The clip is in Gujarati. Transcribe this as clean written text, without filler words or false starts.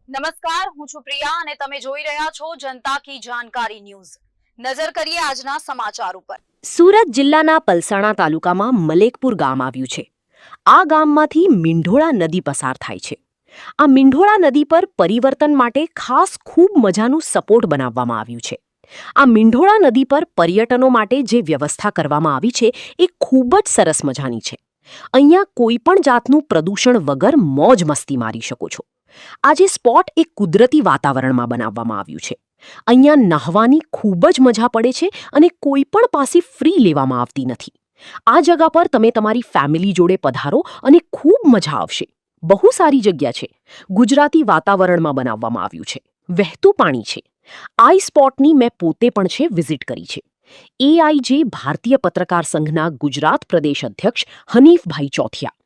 નમસ્કાર, હું છું પ્રિયા અને તમે જોઈ રહ્યા છો જનતા કી જાણકારી ન્યૂઝ। નજર કરીએ આજના સમાચાર ઉપર। સુરત જિલ્લાના પલસાણા તાલુકામાં મલેકપુર ગામ આવ્યું છે। આ ગામમાંથી મીંઢોળા નદી પસાર થાય છે। આ મીંઢોળા નદી પર પરિવર્તન માટે ખાસ ખૂબ મજાનું સપોર્ટ બનાવવામાં આવ્યું છે। આ મીંઢોળા નદી પર પર્યટનો માટે જે વ્યવસ્થા કરવામાં આવી છે એ ખૂબ જ સરસ મજાની છે। અહીંયા કોઈ પણ જાતનું પ્રદૂષણ વગર મોજ મસ્તી મારી શકો છો। આ જે સ્પોટ એક કુદરતી વાતાવરણમાં બનાવવામાં આવ્યું છે। અહીંયા નહાવાની ખૂબ જ મજા પડે છે અને કોઈ પણ પાસે ફ્રી લેવામાં આવતી નથી। આ જગા પર તમે તમારી ફેમિલી જોડે પધારો અને ખૂબ મજા આવશે। બહુ સારી જગ્યા છે। ગુજરાતી વાતાવરણમાં બનાવવામાં આવ્યું છે। વહેતું પાણી છે। આ સ્પોટની મેં પોતે પણ છે વિઝિટ કરી છે। એઆઈજે ભારતીય પત્રકાર સંઘના ગુજરાત પ્રદેશ અધ્યક્ષ હનીફભાઈ ચોથિયા